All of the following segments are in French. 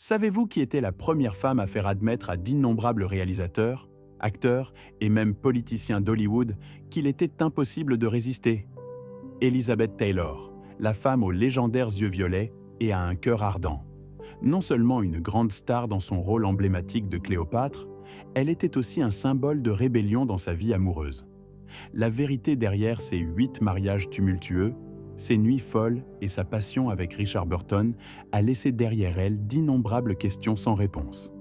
Savez-vous qui était la première femme à faire admettre à d'innombrables réalisateurs, acteurs et même politiciens d'Hollywood qu'il était impossible de résister? Elizabeth Taylor, la femme aux légendaires yeux violets et à un cœur ardent. Non seulement une grande star dans son rôle emblématique de Cléopâtre, elle était aussi un symbole de rébellion dans sa vie amoureuse. La vérité derrière ses 8 mariages tumultueux, ses nuits folles et sa passion avec Richard Burton a laissé derrière elle d'innombrables questions sans réponse.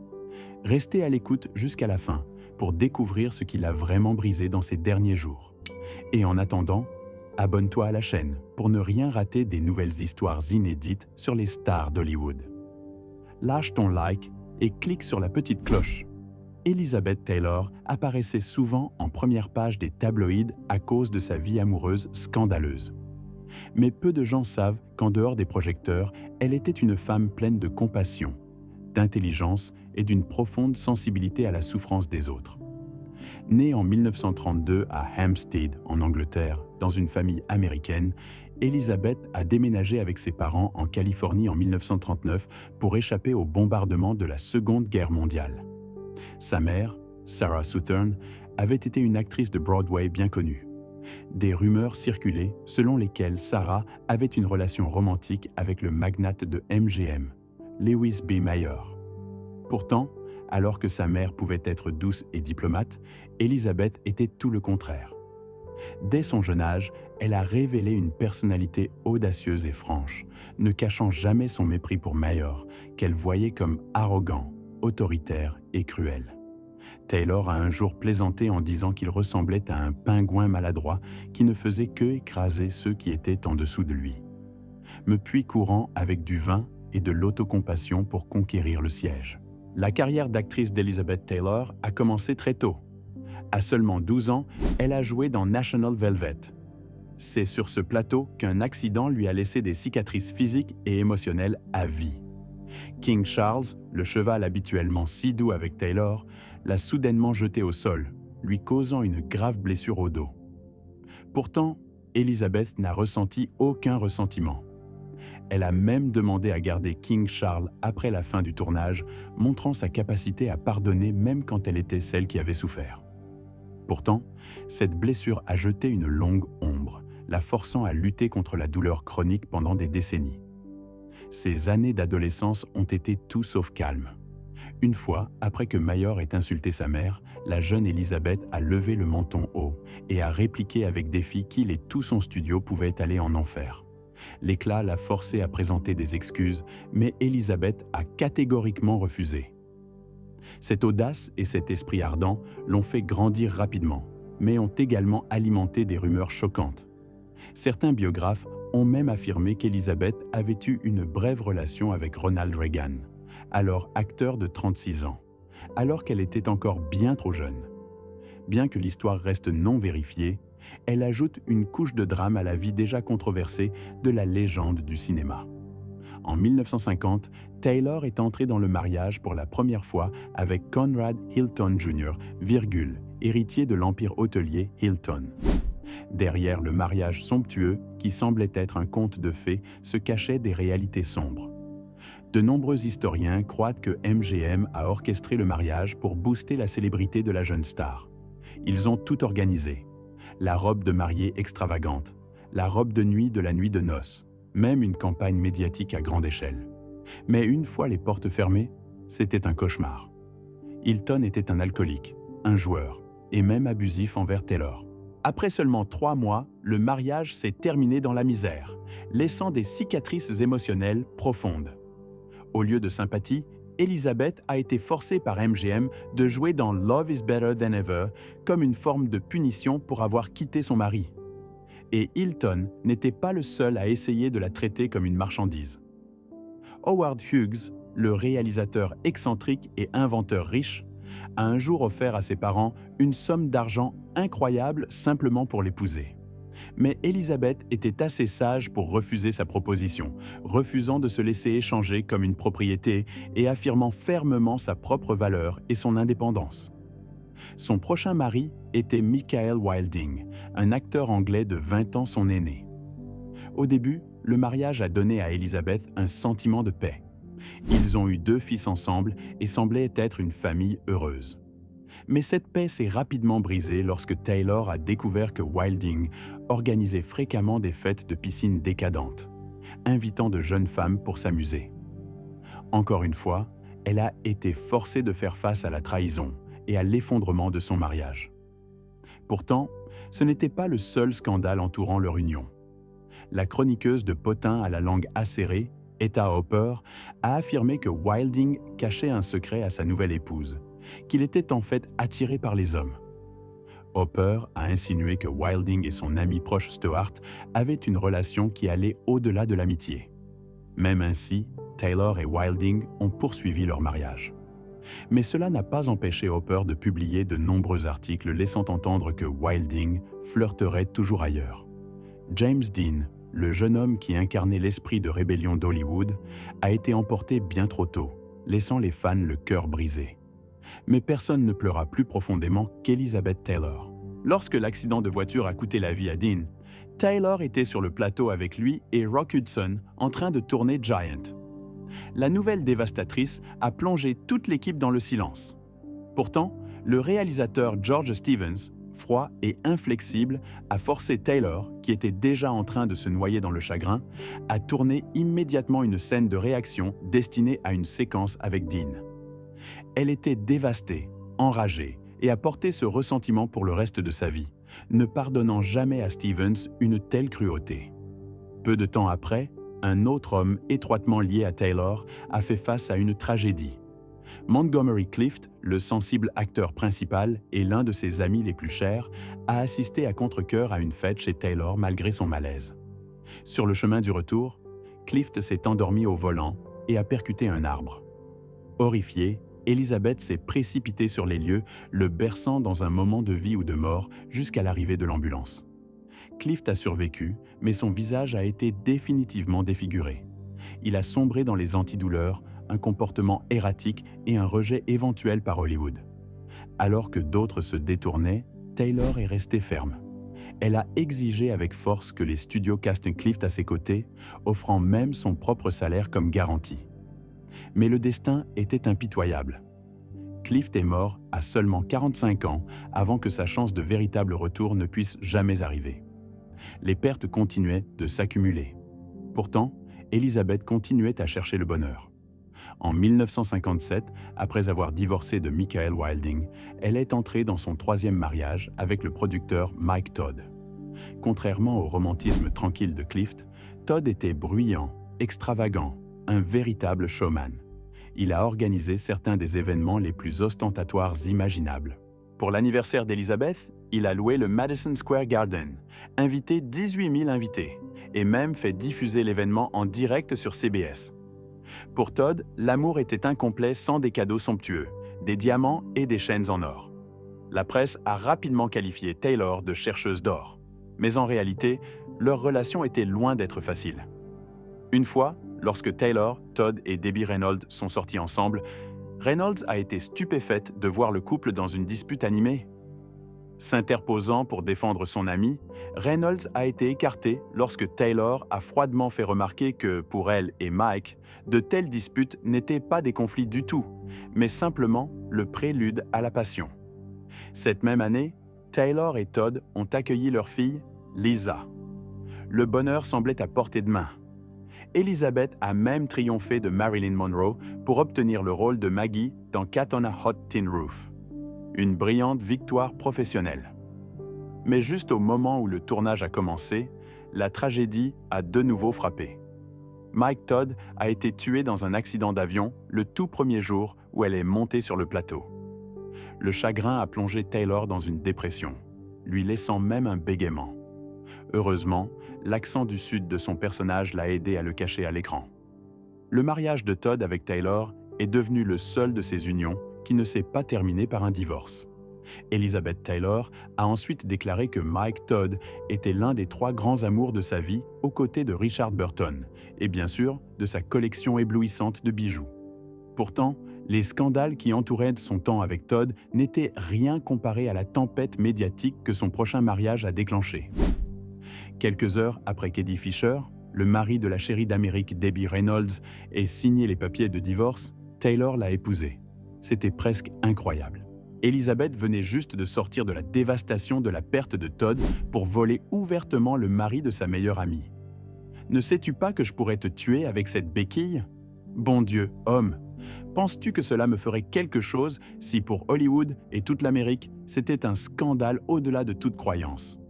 Restez à l'écoute jusqu'à la fin pour découvrir ce qui l'a vraiment brisé dans ses derniers jours. Et en attendant, abonne-toi à la chaîne pour ne rien rater des nouvelles histoires inédites sur les stars d'Hollywood. Lâche ton like et clique sur la petite cloche. Elizabeth Taylor apparaissait souvent en première page des tabloïds à cause de sa vie amoureuse scandaleuse. Mais peu de gens savent qu'en dehors des projecteurs, elle était une femme pleine de compassion, d'intelligence et d'une profonde sensibilité à la souffrance des autres. Née en 1932 à Hampstead, en Angleterre, dans une famille américaine, Elizabeth a déménagé avec ses parents en Californie en 1939 pour échapper au bombardement de la Seconde Guerre mondiale. Sa mère, Sarah Southern, avait été une actrice de Broadway bien connue. Des rumeurs circulaient selon lesquelles Sarah avait une relation romantique avec le magnate de MGM, Lewis B. Mayer. Pourtant, alors que sa mère pouvait être douce et diplomate, Elizabeth était tout le contraire. Dès son jeune âge, elle a révélé une personnalité audacieuse et franche, ne cachant jamais son mépris pour Mayer, qu'elle voyait comme arrogant, autoritaire et cruel. Taylor a un jour plaisanté en disant qu'il ressemblait à un pingouin maladroit qui ne faisait que écraser ceux qui étaient en dessous de lui. Me puis courant avec du vin et de l'autocompassion pour conquérir le siège. La carrière d'actrice d'Elizabeth Taylor a commencé très tôt. À seulement 12 ans, elle a joué dans National Velvet. C'est sur ce plateau qu'un accident lui a laissé des cicatrices physiques et émotionnelles à vie. King Charles, le cheval habituellement si doux avec Taylor, l'a soudainement jeté au sol, lui causant une grave blessure au dos. Pourtant, Elizabeth n'a ressenti aucun ressentiment. Elle a même demandé à garder King Charles après la fin du tournage, montrant sa capacité à pardonner même quand elle était celle qui avait souffert. Pourtant, cette blessure a jeté une longue ombre, la forçant à lutter contre la douleur chronique pendant des décennies. Ces années d'adolescence ont été tout sauf calmes. Une fois, après que Mayer ait insulté sa mère, la jeune Elizabeth a levé le menton haut et a répliqué avec défi qu'il et tout son studio pouvaient aller en enfer. L'éclat l'a forcée à présenter des excuses, mais Elizabeth a catégoriquement refusé. Cette audace et cet esprit ardent l'ont fait grandir rapidement, mais ont également alimenté des rumeurs choquantes. Certains biographes ont même affirmé qu'Elizabeth avait eu une brève relation avec Ronald Reagan, alors acteur de 36 ans, alors qu'elle était encore bien trop jeune. Bien que l'histoire reste non vérifiée, elle ajoute une couche de drame à la vie déjà controversée de la légende du cinéma. En 1950, Taylor est entrée dans le mariage pour la première fois avec Conrad Hilton Jr., héritier de l'empire hôtelier Hilton. Derrière le mariage somptueux, qui semblait être un conte de fées, se cachaient des réalités sombres. De nombreux historiens croient que MGM a orchestré le mariage pour booster la célébrité de la jeune star. Ils ont tout organisé. La robe de mariée extravagante, la robe de nuit de la nuit de noces, même une campagne médiatique à grande échelle. Mais une fois les portes fermées, c'était un cauchemar. Hilton était un alcoolique, un joueur, et même abusif envers Taylor. Après seulement 3 mois, le mariage s'est terminé dans la misère, laissant des cicatrices émotionnelles profondes. Au lieu de sympathie, Elizabeth a été forcée par MGM de jouer dans Love is Better Than Ever comme une forme de punition pour avoir quitté son mari. Et Hilton n'était pas le seul à essayer de la traiter comme une marchandise. Howard Hughes, le réalisateur excentrique et inventeur riche, a un jour offert à ses parents une somme d'argent incroyable simplement pour l'épouser. Mais Elizabeth était assez sage pour refuser sa proposition, refusant de se laisser échanger comme une propriété et affirmant fermement sa propre valeur et son indépendance. Son prochain mari était Michael Wilding, un acteur anglais de 20 ans son aîné. Au début, le mariage a donné à Elizabeth un sentiment de paix. Ils ont eu 2 fils ensemble et semblaient être une famille heureuse. Mais cette paix s'est rapidement brisée lorsque Taylor a découvert que Wilding organisait fréquemment des fêtes de piscine décadentes, invitant de jeunes femmes pour s'amuser. Encore une fois, elle a été forcée de faire face à la trahison et à l'effondrement de son mariage. Pourtant, ce n'était pas le seul scandale entourant leur union. La chroniqueuse de potins à la langue acérée, Etta Hopper, a affirmé que Wilding cachait un secret à sa nouvelle épouse, qu'il était en fait attiré par les hommes. Hopper a insinué que Wilding et son ami proche Stuart avaient une relation qui allait au-delà de l'amitié. Même ainsi, Taylor et Wilding ont poursuivi leur mariage. Mais cela n'a pas empêché Hopper de publier de nombreux articles laissant entendre que Wilding flirterait toujours ailleurs. James Dean, le jeune homme qui incarnait l'esprit de rébellion d'Hollywood, a été emporté bien trop tôt, laissant les fans le cœur brisé. Mais personne ne pleura plus profondément qu'Elizabeth Taylor. Lorsque l'accident de voiture a coûté la vie à Dean, Taylor était sur le plateau avec lui et Rock Hudson en train de tourner Giant. La nouvelle dévastatrice a plongé toute l'équipe dans le silence. Pourtant, le réalisateur George Stevens, froid et inflexible, a forcé Taylor, qui était déjà en train de se noyer dans le chagrin, à tourner immédiatement une scène de réaction destinée à une séquence avec Dean. Elle était dévastée, enragée, et a porté ce ressentiment pour le reste de sa vie, ne pardonnant jamais à Stevens une telle cruauté. Peu de temps après, un autre homme étroitement lié à Taylor a fait face à une tragédie. Montgomery Clift, le sensible acteur principal et l'un de ses amis les plus chers, a assisté à contre-cœur à une fête chez Taylor malgré son malaise. Sur le chemin du retour, Clift s'est endormi au volant et a percuté un arbre. Horrifiée, Elizabeth s'est précipitée sur les lieux, le berçant dans un moment de vie ou de mort jusqu'à l'arrivée de l'ambulance. Clift a survécu, mais son visage a été définitivement défiguré. Il a sombré dans les antidouleurs, un comportement erratique et un rejet éventuel par Hollywood. Alors que d'autres se détournaient, Taylor est restée ferme. Elle a exigé avec force que les studios castent Clift à ses côtés, offrant même son propre salaire comme garantie. Mais le destin était impitoyable. Clift est mort à seulement 45 ans avant que sa chance de véritable retour ne puisse jamais arriver. Les pertes continuaient de s'accumuler. Pourtant, Elizabeth continuait à chercher le bonheur. En 1957, après avoir divorcé de Michael Wilding, elle est entrée dans son 3e mariage avec le producteur Mike Todd. Contrairement au romantisme tranquille de Clift, Todd était bruyant, extravagant, un véritable showman. Il a organisé certains des événements les plus ostentatoires imaginables. Pour l'anniversaire d'Elizabeth, il a loué le Madison Square Garden, invité 18 000 invités, et même fait diffuser l'événement en direct sur CBS. Pour Todd, l'amour était incomplet sans des cadeaux somptueux, des diamants et des chaînes en or. La presse a rapidement qualifié Taylor de chercheuse d'or. Mais en réalité, leur relation était loin d'être facile. Une fois, lorsque Taylor, Todd et Debbie Reynolds sont sortis ensemble, Reynolds a été stupéfaite de voir le couple dans une dispute animée. S'interposant pour défendre son ami, Reynolds a été écarté lorsque Taylor a froidement fait remarquer que, pour elle et Mike, de telles disputes n'étaient pas des conflits du tout, mais simplement le prélude à la passion. Cette même année, Taylor et Todd ont accueilli leur fille, Lisa. Le bonheur semblait à portée de main. Elizabeth a même triomphé de Marilyn Monroe pour obtenir le rôle de Maggie dans Cat on a Hot Tin Roof. Une brillante victoire professionnelle. Mais juste au moment où le tournage a commencé, la tragédie a de nouveau frappé. Mike Todd a été tué dans un accident d'avion le tout premier jour où elle est montée sur le plateau. Le chagrin a plongé Taylor dans une dépression, lui laissant même un bégaiement. Heureusement, l'accent du sud de son personnage l'a aidé à le cacher à l'écran. Le mariage de Todd avec Taylor est devenu le seul de ces unions qui ne s'est pas terminé par un divorce. Elizabeth Taylor a ensuite déclaré que Mike Todd était l'un des 3 grands amours de sa vie aux côtés de Richard Burton et bien sûr de sa collection éblouissante de bijoux. Pourtant, les scandales qui entouraient son temps avec Todd n'étaient rien comparés à la tempête médiatique que son prochain mariage a déclenché. Quelques heures après qu'Eddie Fisher, le mari de la chérie d'Amérique Debbie Reynolds, ait signé les papiers de divorce, Taylor l'a épousée. C'était presque incroyable. Elizabeth venait juste de sortir de la dévastation de la perte de Todd pour voler ouvertement le mari de sa meilleure amie. « Ne sais-tu pas que je pourrais te tuer avec cette béquille ? Bon Dieu, homme, penses-tu que cela me ferait quelque chose si pour Hollywood et toute l'Amérique, c'était un scandale au-delà de toute croyance ?»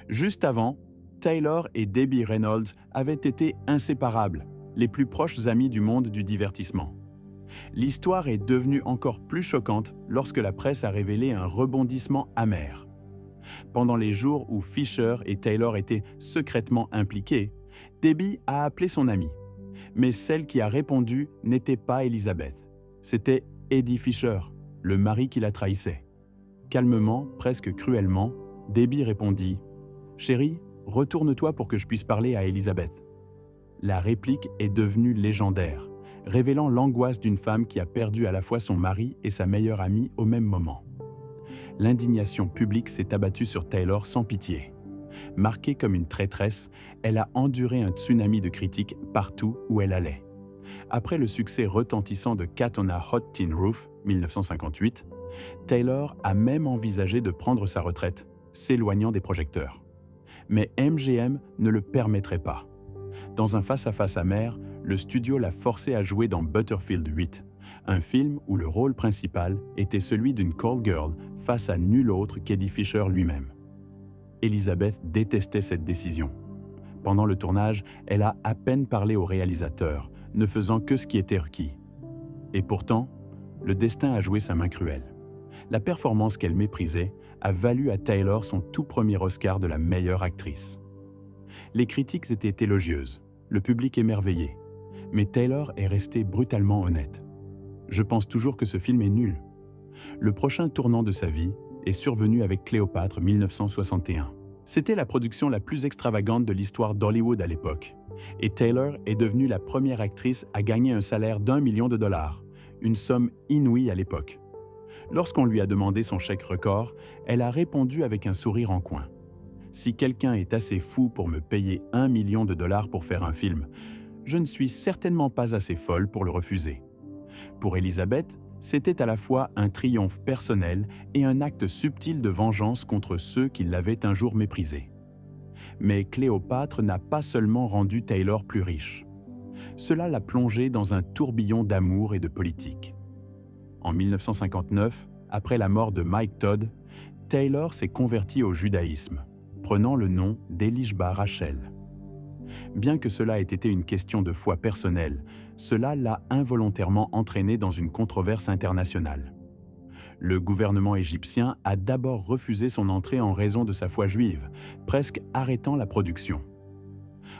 Juste avant, Taylor et Debbie Reynolds avaient été inséparables, les plus proches amis du monde du divertissement. L'histoire est devenue encore plus choquante lorsque la presse a révélé un rebondissement amer. Pendant les jours où Fisher et Taylor étaient secrètement impliqués, Debbie a appelé son amie. Mais celle qui a répondu n'était pas Elizabeth. C'était Eddie Fisher, le mari qui la trahissait. Calmement, presque cruellement, Debbie répondit « Chérie, retourne-toi pour que je puisse parler à Elizabeth. » La réplique est devenue légendaire, révélant l'angoisse d'une femme qui a perdu à la fois son mari et sa meilleure amie au même moment. L'indignation publique s'est abattue sur Taylor sans pitié. Marquée comme une traîtresse, elle a enduré un tsunami de critiques partout où elle allait. Après le succès retentissant de Cat on a Hot Tin Roof, 1958, Taylor a même envisagé de prendre sa retraite, s'éloignant des projecteurs. Mais MGM ne le permettrait pas. Dans un face-à-face amer, le studio l'a forcé à jouer dans Butterfield 8, un film où le rôle principal était celui d'une call girl face à nul autre qu'Eddie Fisher lui-même. Elizabeth détestait cette décision. Pendant le tournage, elle a à peine parlé au réalisateur, ne faisant que ce qui était requis. Et pourtant, le destin a joué sa main cruelle. La performance qu'elle méprisait a valu à Taylor son tout premier Oscar de la meilleure actrice. Les critiques étaient élogieuses, le public émerveillé, mais Taylor est restée brutalement honnête. « Je pense toujours que ce film est nul. » Le prochain tournant de sa vie est survenu avec Cléopâtre 1961. C'était la production la plus extravagante de l'histoire d'Hollywood à l'époque, et Taylor est devenue la première actrice à gagner un salaire d'1 million de dollars, une somme inouïe à l'époque. Lorsqu'on lui a demandé son chèque record, elle a répondu avec un sourire en coin. « Si quelqu'un est assez fou pour me payer 1 million de dollars pour faire un film, je ne suis certainement pas assez folle pour le refuser. » Pour Elizabeth, c'était à la fois un triomphe personnel et un acte subtil de vengeance contre ceux qui l'avaient un jour méprisée. Mais Cléopâtre n'a pas seulement rendu Taylor plus riche. Cela l'a plongée dans un tourbillon d'amour et de politique. En 1959, après la mort de Mike Todd, Taylor s'est convertie au judaïsme, prenant le nom d'Elishba Rachel. Bien que cela ait été une question de foi personnelle, cela l'a involontairement entraîné dans une controverse internationale. Le gouvernement égyptien a d'abord refusé son entrée en raison de sa foi juive, presque arrêtant la production.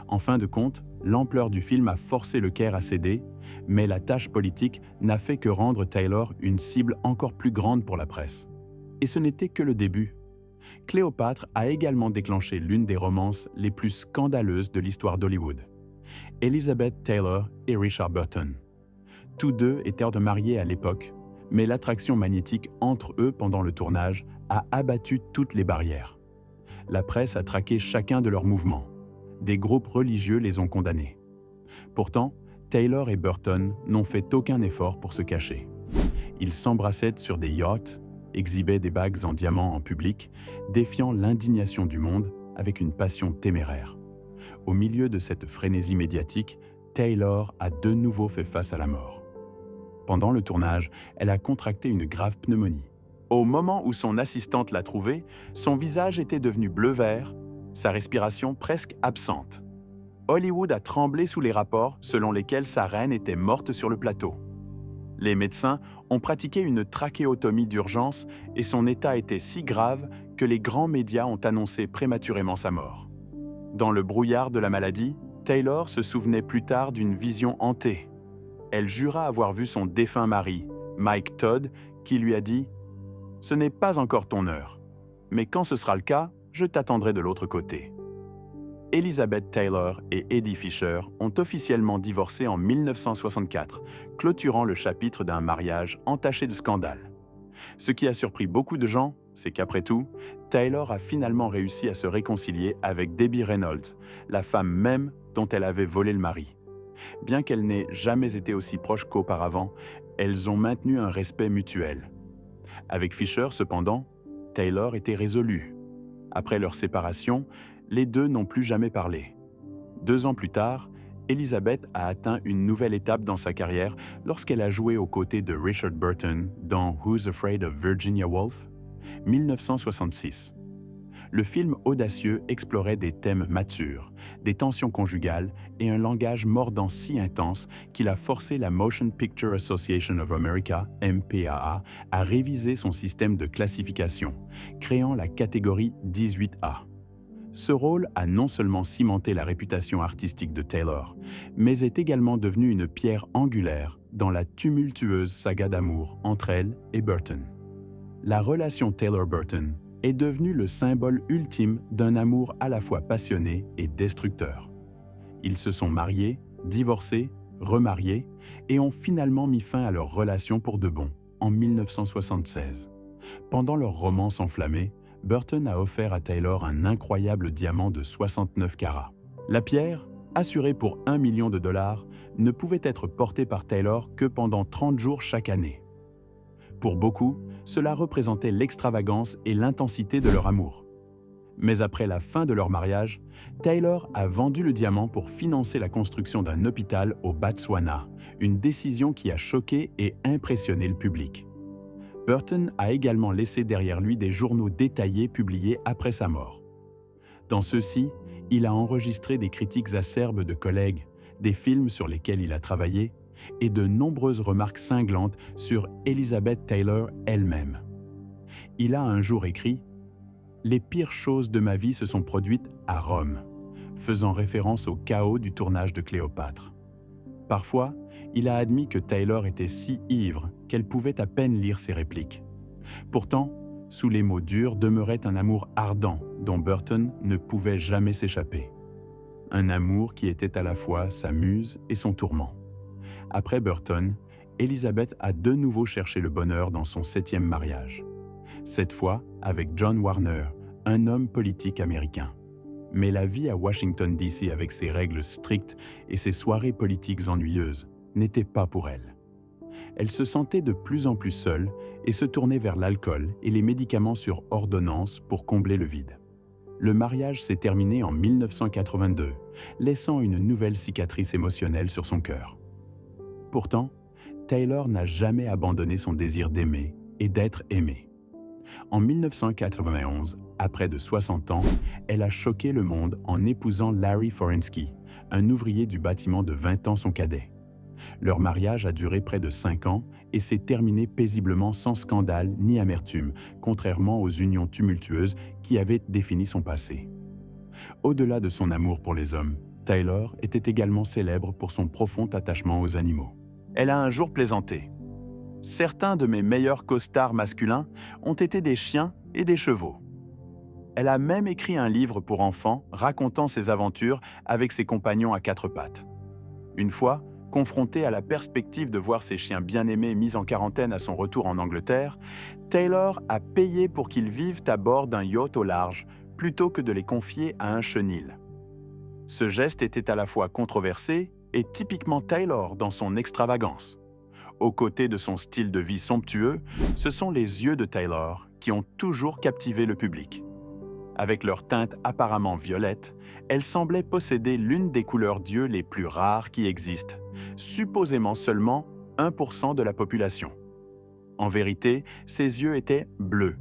En fin de compte, l'ampleur du film a forcé le Caire à céder, mais la tâche politique n'a fait que rendre Taylor une cible encore plus grande pour la presse. Et ce n'était que le début. Cléopâtre a également déclenché l'une des romances les plus scandaleuses de l'histoire d'Hollywood. Elizabeth Taylor et Richard Burton. Tous deux étaient mariés à l'époque, mais l'attraction magnétique entre eux pendant le tournage a abattu toutes les barrières. La presse a traqué chacun de leurs mouvements. Des groupes religieux les ont condamnés. Pourtant, Taylor et Burton n'ont fait aucun effort pour se cacher. Ils s'embrassaient sur des yachts, exhibaient des bagues en diamant en public, défiant l'indignation du monde avec une passion téméraire. Au milieu de cette frénésie médiatique, Taylor a de nouveau fait face à la mort. Pendant le tournage, elle a contracté une grave pneumonie. Au moment où son assistante l'a trouvée, son visage était devenu bleu-vert, sa respiration presque absente. Hollywood a tremblé sous les rapports selon lesquels sa reine était morte sur le plateau. Les médecins ont pratiqué une trachéotomie d'urgence et son état était si grave que les grands médias ont annoncé prématurément sa mort. Dans le brouillard de la maladie, Taylor se souvenait plus tard d'une vision hantée. Elle jura avoir vu son défunt mari, Mike Todd, qui lui a dit « Ce n'est pas encore ton heure, mais quand ce sera le cas, je t'attendrai de l'autre côté. » Elizabeth Taylor et Eddie Fisher ont officiellement divorcé en 1964, clôturant le chapitre d'un mariage entaché de scandales. Ce qui a surpris beaucoup de gens, c'est qu'après tout, Taylor a finalement réussi à se réconcilier avec Debbie Reynolds, la femme même dont elle avait volé le mari. Bien qu'elles n'aient jamais été aussi proches qu'auparavant, elles ont maintenu un respect mutuel. Avec Fisher, cependant, Taylor était résolu. Après leur séparation, les deux n'ont plus jamais parlé. 2 ans plus tard, Elizabeth a atteint une nouvelle étape dans sa carrière lorsqu'elle a joué aux côtés de Richard Burton dans Who's Afraid of Virginia Woolf, 1966. Le film audacieux explorait des thèmes matures, des tensions conjugales et un langage mordant si intense qu'il a forcé la Motion Picture Association of America, MPAA, à réviser son système de classification, créant la catégorie 18A. Ce rôle a non seulement cimenté la réputation artistique de Taylor, mais est également devenu une pierre angulaire dans la tumultueuse saga d'amour entre elle et Burton. La relation Taylor-Burton est devenue le symbole ultime d'un amour à la fois passionné et destructeur. Ils se sont mariés, divorcés, remariés et ont finalement mis fin à leur relation pour de bon, en 1976. Pendant leur romance enflammée, Burton a offert à Taylor un incroyable diamant de 69 carats. La pierre, assurée pour $1 million, ne pouvait être portée par Taylor que pendant 30 jours chaque année. Pour beaucoup, cela représentait l'extravagance et l'intensité de leur amour. Mais après la fin de leur mariage, Taylor a vendu le diamant pour financer la construction d'un hôpital au Botswana, une décision qui a choqué et impressionné le public. Burton a également laissé derrière lui des journaux détaillés publiés après sa mort. Dans ceux-ci, il a enregistré des critiques acerbes de collègues, des films sur lesquels il a travaillé et de nombreuses remarques cinglantes sur Elizabeth Taylor elle-même. Il a un jour écrit « Les pires choses de ma vie se sont produites à Rome », faisant référence au chaos du tournage de Cléopâtre. Parfois, il a admis que Taylor était si ivre qu'elle pouvait à peine lire ses répliques. Pourtant, sous les mots durs demeurait un amour ardent dont Burton ne pouvait jamais s'échapper. Un amour qui était à la fois sa muse et son tourment. Après Burton, Elizabeth a de nouveau cherché le bonheur dans son 7e mariage. Cette fois avec John Warner, un homme politique américain. Mais la vie à Washington DC avec ses règles strictes et ses soirées politiques ennuyeuses n'était pas pour elle. Elle se sentait de plus en plus seule et se tournait vers l'alcool et les médicaments sur ordonnance pour combler le vide. Le mariage s'est terminé en 1982, laissant une nouvelle cicatrice émotionnelle sur son cœur. Pourtant, Taylor n'a jamais abandonné son désir d'aimer et d'être aimée. En 1991, à près de 60 ans, elle a choqué le monde en épousant Larry Forensky, un ouvrier du bâtiment de 20 ans son cadet. Leur mariage a duré près de 5 ans et s'est terminé paisiblement sans scandale ni amertume, contrairement aux unions tumultueuses qui avaient défini son passé. Au-delà de son amour pour les hommes, Taylor était également célèbre pour son profond attachement aux animaux. Elle a un jour plaisanté. « Certains de mes meilleurs costards masculins ont été des chiens et des chevaux. » Elle a même écrit un livre pour enfants racontant ses aventures avec ses compagnons à 4 pattes. Une fois, confrontée à la perspective de voir ses chiens bien-aimés mis en quarantaine à son retour en Angleterre, Taylor a payé pour qu'ils vivent à bord d'un yacht au large plutôt que de les confier à un chenil. Ce geste était à la fois controversé et typiquement Taylor dans son extravagance. Aux côtés de son style de vie somptueux, ce sont les yeux de Taylor qui ont toujours captivé le public. Avec leur teinte apparemment violette, elle semblait posséder l'une des couleurs d'yeux les plus rares qui existent, supposément seulement 1% de la population. En vérité, ses yeux étaient bleus.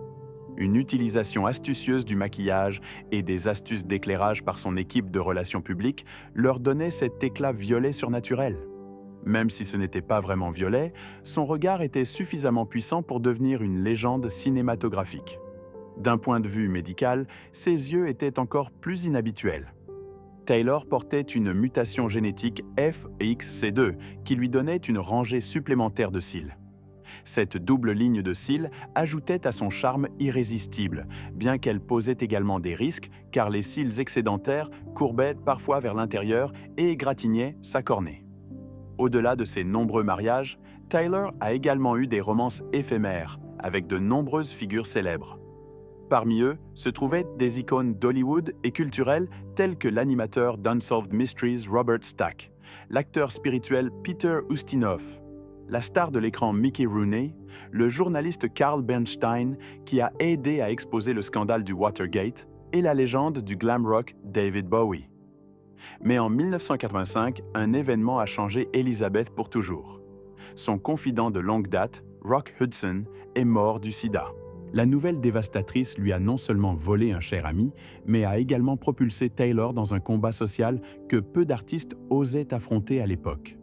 Une utilisation astucieuse du maquillage et des astuces d'éclairage par son équipe de relations publiques leur donnait cet éclat violet surnaturel. Même si ce n'était pas vraiment violet, son regard était suffisamment puissant pour devenir une légende cinématographique. D'un point de vue médical, ses yeux étaient encore plus inhabituels. Taylor portait une mutation génétique FXC2 qui lui donnait une rangée supplémentaire de cils. Cette double ligne de cils ajoutait à son charme irrésistible, bien qu'elle posait également des risques car les cils excédentaires courbaient parfois vers l'intérieur et égratignaient sa cornée. Au-delà de ses nombreux mariages, Taylor a également eu des romances éphémères, avec de nombreuses figures célèbres. Parmi eux se trouvaient des icônes d'Hollywood et culturelles telles que l'animateur d'Unsolved Mysteries Robert Stack, l'acteur spirituel Peter Ustinov, la star de l'écran Mickey Rooney, le journaliste Carl Bernstein qui a aidé à exposer le scandale du Watergate et la légende du glam rock David Bowie. Mais en 1985, un événement a changé Elizabeth pour toujours. Son confident de longue date, Rock Hudson, est mort du sida. La nouvelle dévastatrice lui a non seulement volé un cher ami, mais a également propulsé Taylor dans un combat social que peu d'artistes osaient affronter à l'époque.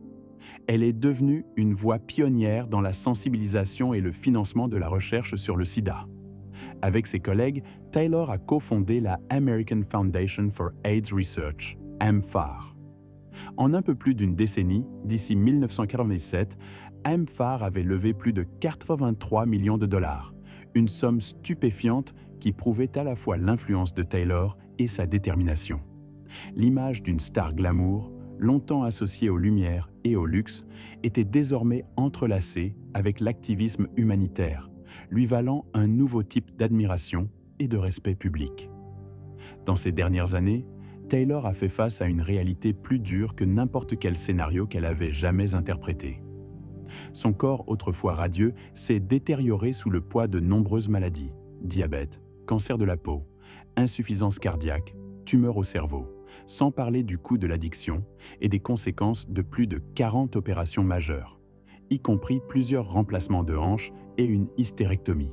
Elle est devenue une voix pionnière dans la sensibilisation et le financement de la recherche sur le sida. Avec ses collègues, Taylor a cofondé la American Foundation for AIDS Research, AMFAR. En un peu plus d'une décennie, d'ici 1997, AMFAR avait levé plus de 83 millions de dollars, une somme stupéfiante qui prouvait à la fois l'influence de Taylor et sa détermination. L'image d'une star glamour, longtemps associée aux lumières et au luxe, était désormais entrelacée avec l'activisme humanitaire, lui valant un nouveau type d'admiration et de respect public. Dans ces dernières années, Taylor a fait face à une réalité plus dure que n'importe quel scénario qu'elle avait jamais interprété. Son corps autrefois radieux s'est détérioré sous le poids de nombreuses maladies, diabète, cancer de la peau, insuffisance cardiaque, tumeur au cerveau, sans parler du coût de l'addiction et des conséquences de plus de 40 opérations majeures, y compris plusieurs remplacements de hanches et une hystérectomie.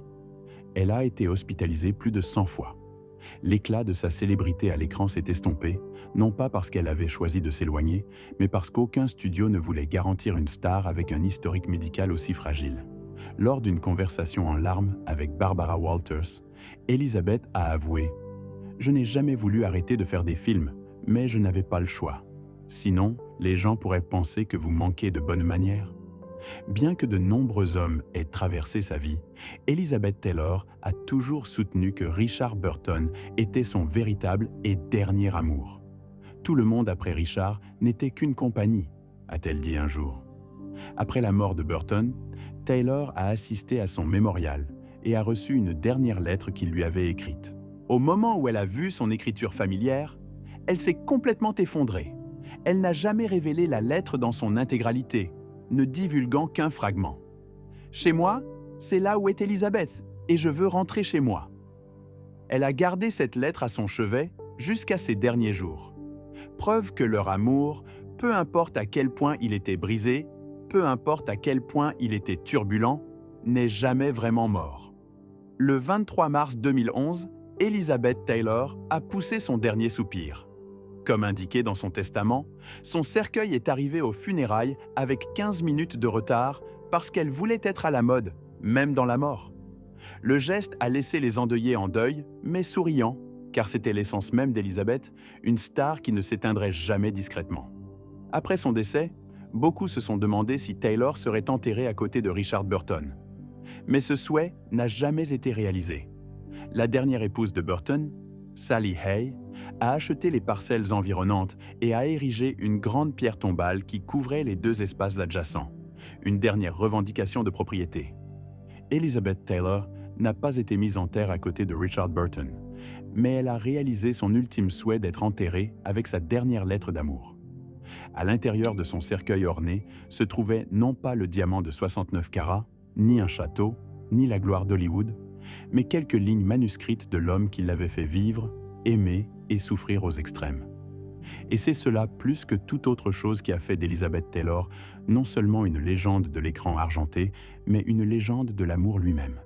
Elle a été hospitalisée plus de 100 fois. L'éclat de sa célébrité à l'écran s'est estompé, non pas parce qu'elle avait choisi de s'éloigner, mais parce qu'aucun studio ne voulait garantir une star avec un historique médical aussi fragile. Lors d'une conversation en larmes avec Barbara Walters, Elizabeth a avoué « Je n'ai jamais voulu arrêter de faire des films, mais je n'avais pas le choix. Sinon, les gens pourraient penser que vous manquez de bonnes manières. » Bien que de nombreux hommes aient traversé sa vie, Elizabeth Taylor a toujours soutenu que Richard Burton était son véritable et dernier amour. Tout le monde après Richard n'était qu'une compagnie, a-t-elle dit un jour. Après la mort de Burton, Taylor a assisté à son mémorial et a reçu une dernière lettre qu'il lui avait écrite. Au moment où elle a vu son écriture familière, elle s'est complètement effondrée. Elle n'a jamais révélé la lettre dans son intégralité, ne divulguant qu'un fragment. « Chez moi, c'est là où est Elizabeth, et je veux rentrer chez moi. » Elle a gardé cette lettre à son chevet jusqu'à ses derniers jours. Preuve que leur amour, peu importe à quel point il était brisé, peu importe à quel point il était turbulent, n'est jamais vraiment mort. Le 23 mars 2011, Elizabeth Taylor a poussé son dernier soupir. Comme indiqué dans son testament, son cercueil est arrivé aux funérailles avec 15 minutes de retard parce qu'elle voulait être à la mode, même dans la mort. Le geste a laissé les endeuillés en deuil, mais souriants, car c'était l'essence même d'Elizabeth, une star qui ne s'éteindrait jamais discrètement. Après son décès, beaucoup se sont demandé si Taylor serait enterrée à côté de Richard Burton. Mais ce souhait n'a jamais été réalisé. La dernière épouse de Burton, Sally Hay, a acheté les parcelles environnantes et a érigé une grande pierre tombale qui couvrait les deux espaces adjacents, une dernière revendication de propriété. Elizabeth Taylor n'a pas été mise en terre à côté de Richard Burton, mais elle a réalisé son ultime souhait d'être enterrée avec sa dernière lettre d'amour. À l'intérieur de son cercueil orné se trouvait non pas le diamant de 69 carats, ni un château, ni la gloire d'Hollywood, mais quelques lignes manuscrites de l'homme qui l'avait fait vivre, aimer et souffrir aux extrêmes. Et c'est cela plus que toute autre chose qui a fait d'Elizabeth Taylor non seulement une légende de l'écran argenté, mais une légende de l'amour lui-même.